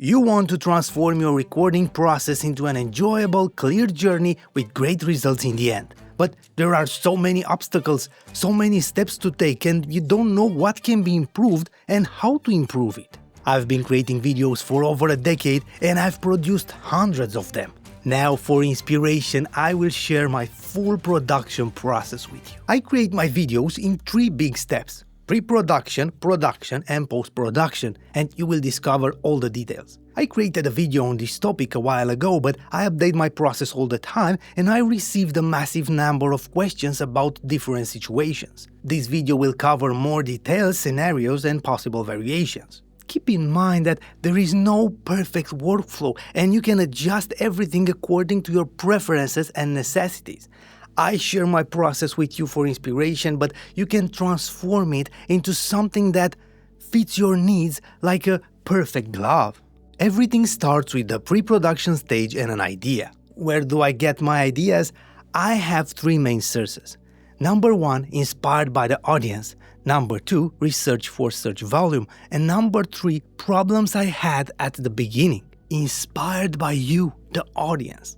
You want to transform your recording process into an enjoyable, clear journey with great results in the end. But there are so many obstacles, so many steps to take, and you don't know what can be improved and how to improve it. I've been creating videos for over a decade and I've produced hundreds of them. Now, for inspiration, I will share my full production process with you. I create my videos in 3 big steps: pre-production, production, and post-production, and you will discover all the details. I created a video on this topic a while ago, but I update my process all the time and I received a massive number of questions about different situations. This video will cover more detailed scenarios and possible variations. Keep in mind that there is no perfect workflow and you can adjust everything according to your preferences and necessities. I share my process with you for inspiration, but you can transform it into something that fits your needs like a perfect glove. Everything starts with the pre-production stage and an idea. Where do I get my ideas? I have 3 main sources. Number 1, inspired by the audience. Number 2, research for search volume. And number 3, problems I had at the beginning. Inspired by you, the audience.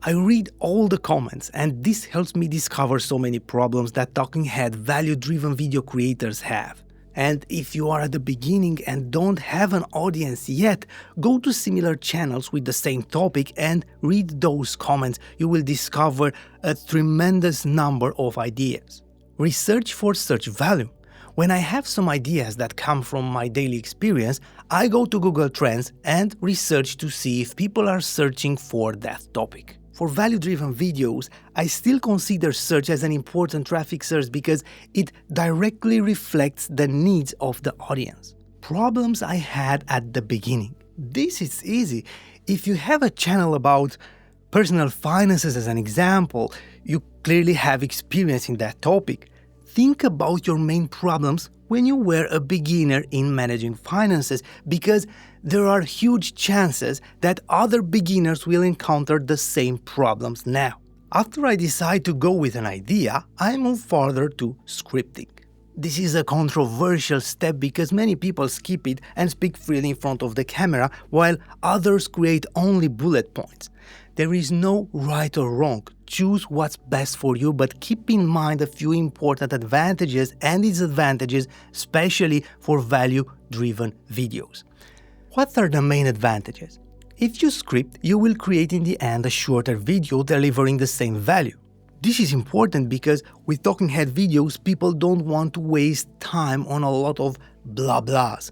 I read all the comments, and this helps me discover so many problems that talking head value-driven video creators have. And if you are at the beginning and don't have an audience yet, go to similar channels with the same topic and read those comments. You will discover a tremendous number of ideas. Research for search value. When I have some ideas that come from my daily experience, I go to Google Trends and research to see if people are searching for that topic. For value-driven videos, I still consider search as an important traffic source because it directly reflects the needs of the audience. Problems I had at the beginning. This is easy. If you have a channel about personal finances as an example, you clearly have experience in that topic. Think about your main problems when you were a beginner in managing finances, because there are huge chances that other beginners will encounter the same problems now. After I decide to go with an idea, I move further to scripting. This is a controversial step because many people skip it and speak freely in front of the camera, while others create only bullet points. There is no right or wrong. Choose what's best for you, but keep in mind a few important advantages and disadvantages, especially for value-driven videos. What are the main advantages? If you script, you will create in the end a shorter video delivering the same value. This is important because with talking head videos, people don't want to waste time on a lot of blah blahs.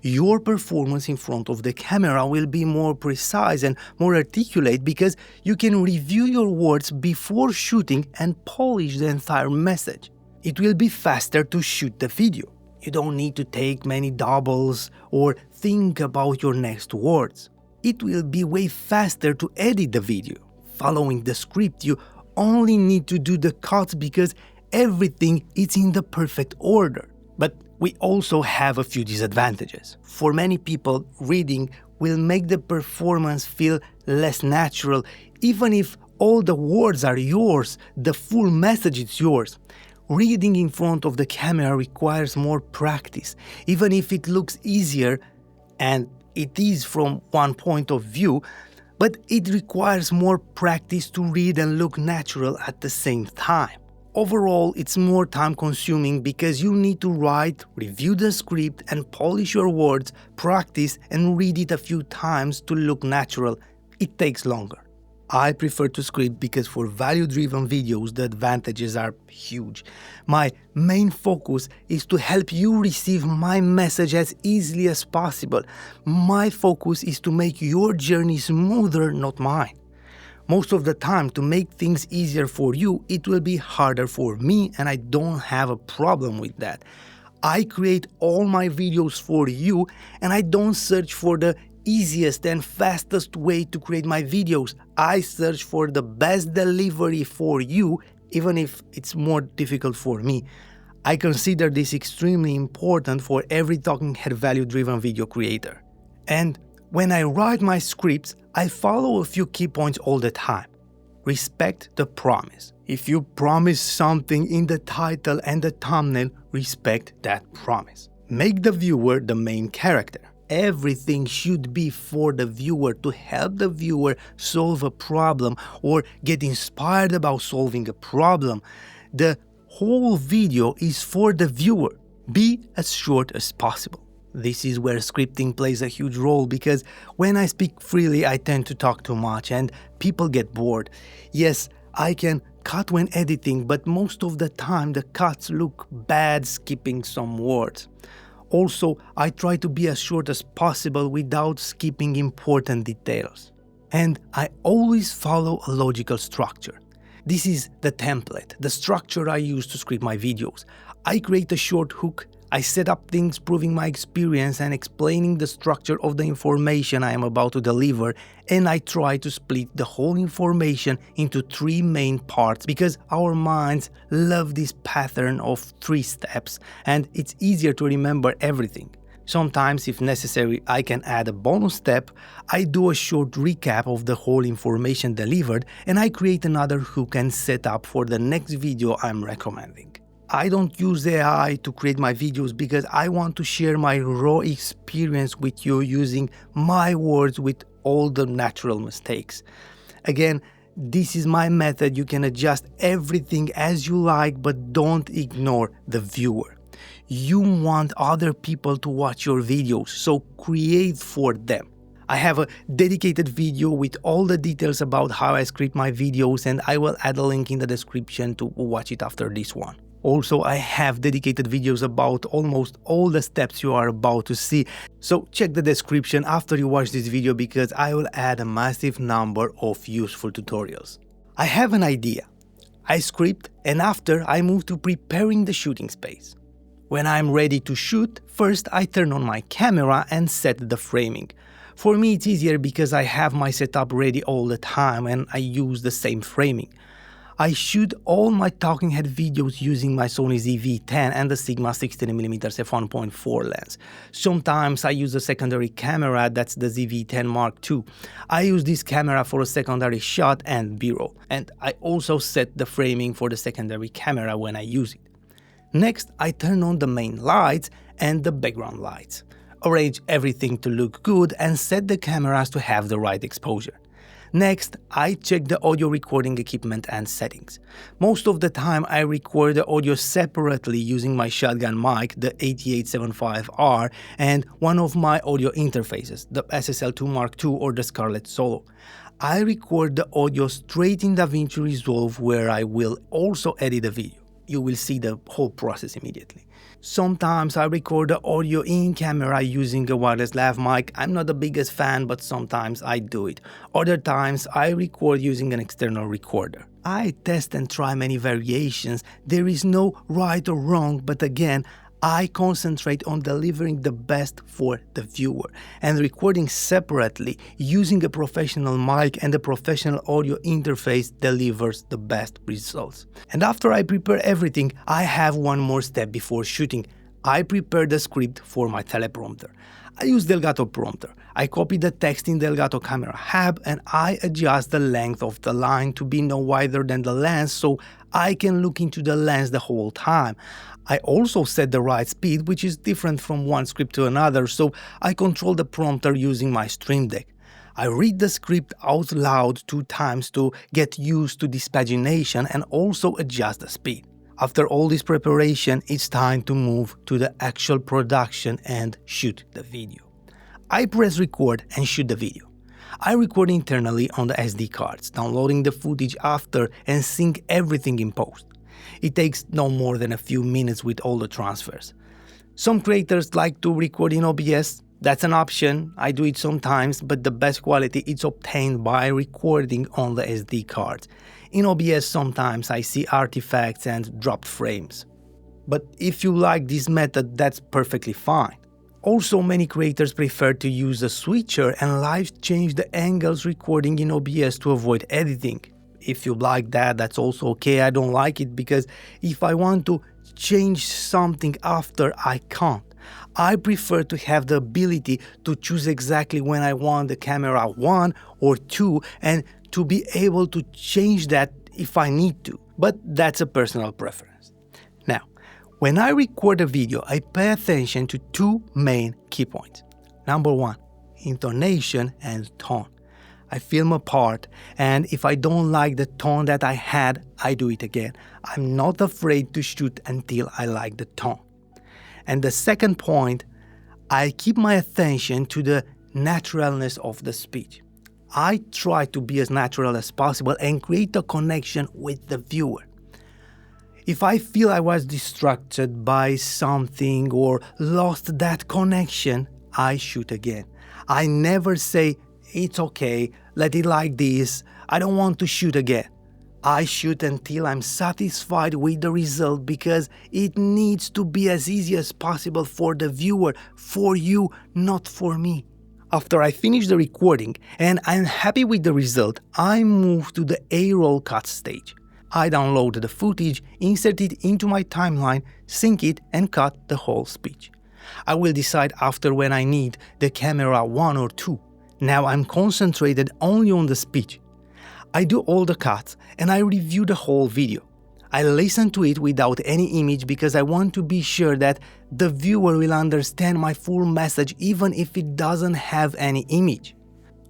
Your performance in front of the camera will be more precise and more articulate because you can review your words before shooting and polish the entire message. It will be faster to shoot the video. You don't need to take many doubles or think about your next words. It will be way faster to edit the video. Following the script, you only need to do the cuts because everything is in the perfect order. But we also have a few disadvantages. For many people, reading will make the performance feel less natural. Even if all the words are yours, the full message is yours. Reading in front of the camera requires more practice, even if it looks easier, and it is from one point of view, but it requires more practice to read and look natural at the same time. Overall, it's more time-consuming because you need to write, review the script, and polish your words, practice, and read it a few times to look natural. It takes longer. I prefer to script because for value-driven videos, the advantages are huge. My main focus is to help you receive my message as easily as possible. My focus is to make your journey smoother, not mine. Most of the time, to make things easier for you, it will be harder for me, and I don't have a problem with that. I create all my videos for you, and I don't search for the easiest and fastest way to create my videos. I search for the best delivery for you, even if it's more difficult for me. I consider this extremely important for every talking head value-driven video creator. And when I write my scripts, I follow a few key points all the time. Respect the promise. If you promise something in the title and the thumbnail, respect that promise. Make the viewer the main character. everything should be for the viewer, to help the viewer solve a problem or get inspired about solving a problem. The whole video is for the viewer. Be as short as possible. This is where scripting plays a huge role, because when I speak freely, I tend to talk too much and people get bored. Yes, I can cut when editing, but most of the time the cuts look bad, skipping some words. Also, I try to be as short as possible without skipping important details. And I always follow a logical structure. This is the template, the structure I use to script my videos. I create a short hook, I set up things proving my experience and explaining the structure of the information I am about to deliver, and I try to split the whole information into 3 main parts because our minds love this pattern of 3 steps and it's easier to remember everything. Sometimes, if necessary, I can add a bonus step. I do a short recap of the whole information delivered and I create another hook and set up for the next video I'm recommending. I don't use AI to create my videos because I want to share my raw experience with you using my words with all the natural mistakes. Again, this is my method. You can adjust everything as you like, but don't ignore the viewer. You want other people to watch your videos, so create for them. I have a dedicated video with all the details about how I script my videos, and I will add a link in the description to watch it after this one. Also, I have dedicated videos about almost all the steps you are about to see, so check the description after you watch this video because I will add a massive number of useful tutorials. I have an idea. I script and after I move to preparing the shooting space. When I'm ready to shoot, first I turn on my camera and set the framing. For me it's easier because I have my setup ready all the time and I use the same framing. I shoot all my talking head videos using my Sony ZV-10 and the Sigma 16mm f1.4 lens. Sometimes I use a secondary camera, that's the ZV-10 Mark II. I use this camera for a secondary shot and B-roll, and I also set the framing for the secondary camera when I use it. Next, I turn on the main lights and the background lights. Arrange everything to look good and set the cameras to have the right exposure. Next, I check the audio recording equipment and settings. Most of the time I record the audio separately using my shotgun mic, the 8875R, and one of my audio interfaces, the SSL2 Mark II or the Scarlett Solo. I record the audio straight in DaVinci Resolve where I will also edit the video. You will see the whole process immediately. Sometimes I record the audio in camera using a wireless lav mic. I'm not the biggest fan, but sometimes I do it. Other times I record using an external recorder. I test and try many variations. There is no right or wrong, but again, I concentrate on delivering the best for the viewer, and recording separately using a professional mic and a professional audio interface delivers the best results. And after I prepare everything, I have one more step before shooting. I prepare the script for my teleprompter. I use Elgato prompter. I copy the text in the Elgato camera hub and I adjust the length of the line to be no wider than the lens so I can look into the lens the whole time. I also set the right speed, which is different from one script to another, so I control the prompter using my Stream Deck. I read the script out loud 2 times to get used to this pagination and also adjust the speed. After all this preparation, it's time to move to the actual production and shoot the video. I press record and shoot the video. I record internally on the SD cards, downloading the footage after and sync everything in post. It takes no more than a few minutes with all the transfers. Some creators like to record in OBS. That's an option. I do it sometimes, but the best quality is obtained by recording on the SD cards. In OBS sometimes I see artifacts and dropped frames. But if you like this method, that's perfectly fine. Also, many creators prefer to use a switcher and live change the angles recording in OBS to avoid editing. If you like that, that's also okay. I don't like it because if I want to change something after, I can't. I prefer to have the ability to choose exactly when I want the camera 1 or 2 and to be able to change that if I need to. But that's a personal preference. Now, when I record a video, I pay attention to 2 main key points. Number 1, intonation and tone. I film a part, and if I don't like the tone that I had, I do it again. I'm not afraid to shoot until I like the tone. And the second point, I keep my attention to the naturalness of the speech. I try to be as natural as possible and create a connection with the viewer. If I feel I was distracted by something or lost that connection, I shoot again. I never say, it's okay, let it like this, I don't want to shoot again. I shoot until I'm satisfied with the result because it needs to be as easy as possible for the viewer, for you, not for me. After I finish the recording and I'm happy with the result, I move to the A-roll cut stage. I download the footage, insert it into my timeline, sync it and cut the whole speech. I will decide after when I need the camera 1 or 2. Now I'm concentrated only on the speech. I do all the cuts and I review the whole video. I listen to it without any image because I want to be sure that the viewer will understand my full message even if it doesn't have any image.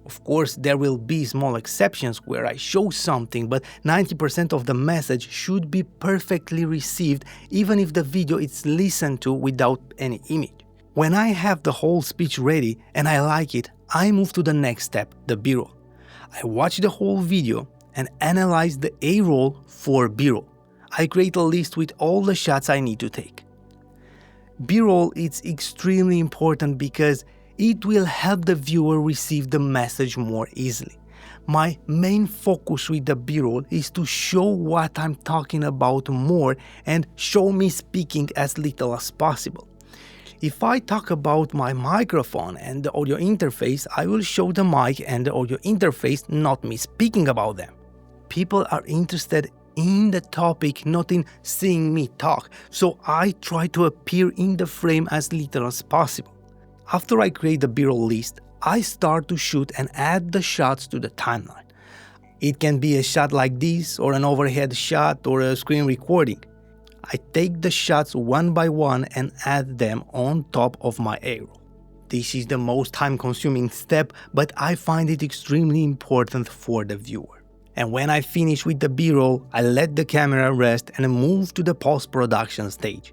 Of course, there will be small exceptions where I show something, but 90% of the message should be perfectly received even if the video is listened to without any image. When I have the whole speech ready and I like it, I move to the next step, the B-roll. I watch the whole video and analyze the A-roll for B-roll. I create a list with all the shots I need to take. B-roll is extremely important because it will help the viewer receive the message more easily. My main focus with the B-roll is to show what I'm talking about more and show me speaking as little as possible. If I talk about my microphone and the audio interface, I will show the mic and the audio interface, not me speaking about them. People are interested in the topic, not in seeing me talk, so I try to appear in the frame as little as possible. After I create the B-roll list, I start to shoot and add the shots to the timeline. It can be a shot like this, or an overhead shot, or a screen recording. I take the shots one by one and add them on top of my A-roll. This is the most time-consuming step, but I find it extremely important for the viewer. And when I finish with the B-roll, I let the camera rest and move to the post-production stage.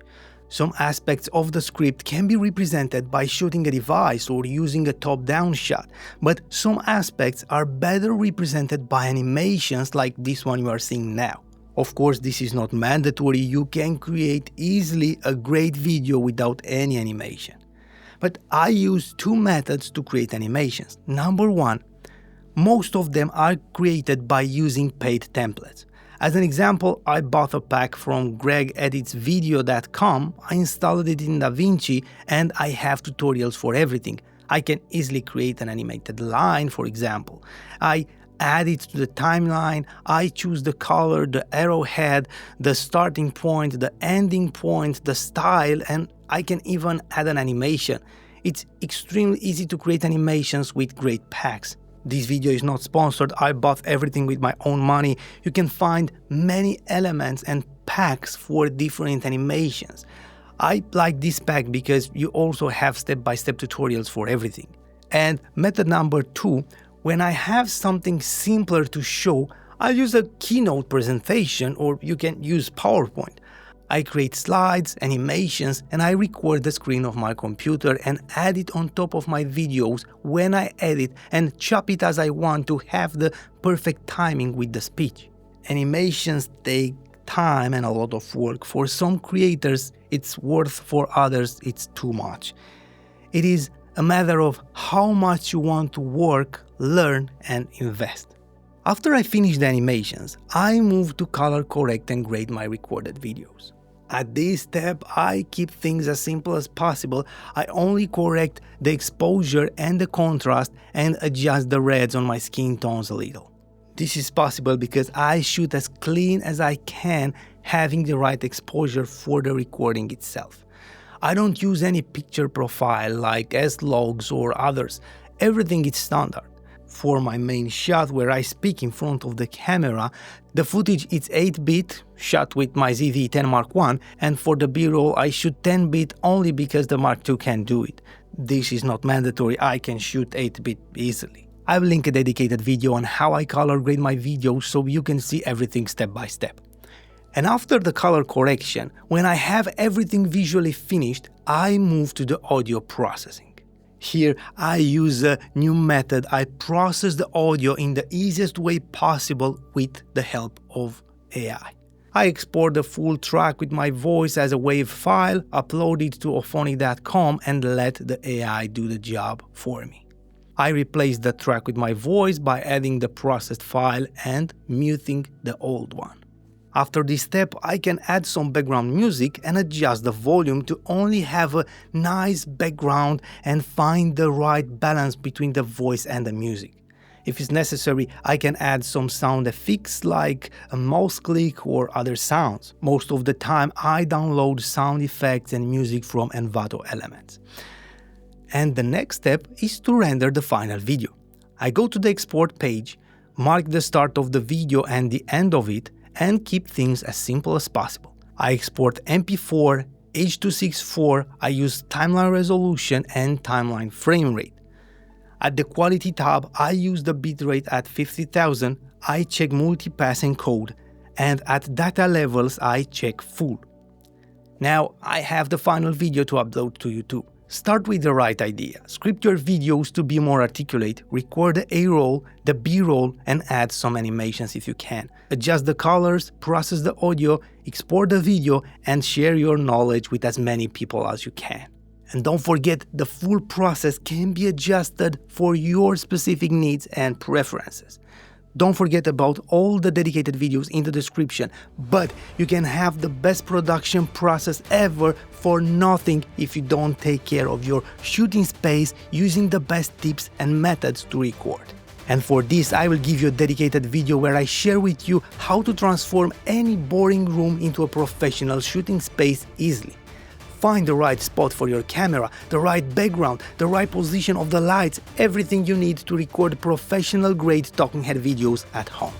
Some aspects of the script can be represented by shooting a device or using a top-down shot, but some aspects are better represented by animations like this one you are seeing now. Of course, this is not mandatory, you can create easily a great video without any animation. But I use 2 methods to create animations. Number 1, most of them are created by using paid templates. As an example, I bought a pack from gregeditsvideo.com, I installed it in DaVinci and I have tutorials for everything. I can easily create an animated line, for example. I add it to the timeline, I choose the color, the arrowhead, the starting point, the ending point, the style, and I can even add an animation. It's extremely easy to create animations with great packs. This video is not sponsored, I bought everything with my own money. You can find many elements and packs for different animations. I like this pack because you also have step-by-step tutorials for everything. And method number 2, when I have something simpler to show, I use a keynote presentation, or you can use PowerPoint. I create slides, animations, and I record the screen of my computer and add it on top of my videos when I edit and chop it as I want to have the perfect timing with the speech. Animations take time and a lot of work. For some creators, it's worth, for others, it's too much. It is a matter of how much you want to work, learn, and invest. After I finish the animations, I move to color correct and grade my recorded videos. At this step, I keep things as simple as possible. I only correct the exposure and the contrast and adjust the reds on my skin tones a little. This is possible because I shoot as clean as I can, having the right exposure for the recording itself. I don't use any picture profile like S-Logs or others. Everything is standard. For my main shot where I speak in front of the camera, the footage is 8-bit, shot with my ZV-10 Mark I, and for the B-roll I shoot 10-bit only because the Mark II can do it. this is not mandatory, I can shoot 8-bit easily. I've linked a dedicated video on how I color grade my videos so you can see everything step by step. And after the color correction, when I have everything visually finished, I move to the audio processing. Here I use a new method. I process the audio in the easiest way possible with the help of AI. I export the full track with my voice as a WAV file, upload it to auphonic.com and let the AI do the job for me. I replace the track with my voice by adding the processed file and muting the old one. After this step, I can add some background music and adjust the volume to only have a nice background and find the right balance between the voice and the music. If it's necessary, I can add some sound effects like a mouse click or other sounds. Most of the time, I download sound effects and music from Envato Elements. And the next step is to render the final video. I go to the export page, mark the start of the video and the end of it, and keep things as simple as possible. I export MP4, H.264, I use timeline resolution and timeline frame rate. At the quality tab, I use the bitrate at 50,000, I check multipass encode, and at data levels I check full. Now I have the final video to upload to YouTube. Start with the right idea. Script your videos to be more articulate, record the A-roll, the B-roll, and add some animations if you can. Adjust the colors, process the audio, export the video, and share your knowledge with as many people as you can. And don't forget, the full process can be adjusted for your specific needs and preferences. Don't forget about all the dedicated videos in the description, but you can have the best production process ever for nothing if you don't take care of your shooting space using the best tips and methods to record. And for this, I will give you a dedicated video where I share with you how to transform any boring room into a professional shooting space easily. Find the right spot for your camera, the right background, the right position of the lights, everything you need to record professional grade talking head videos at home.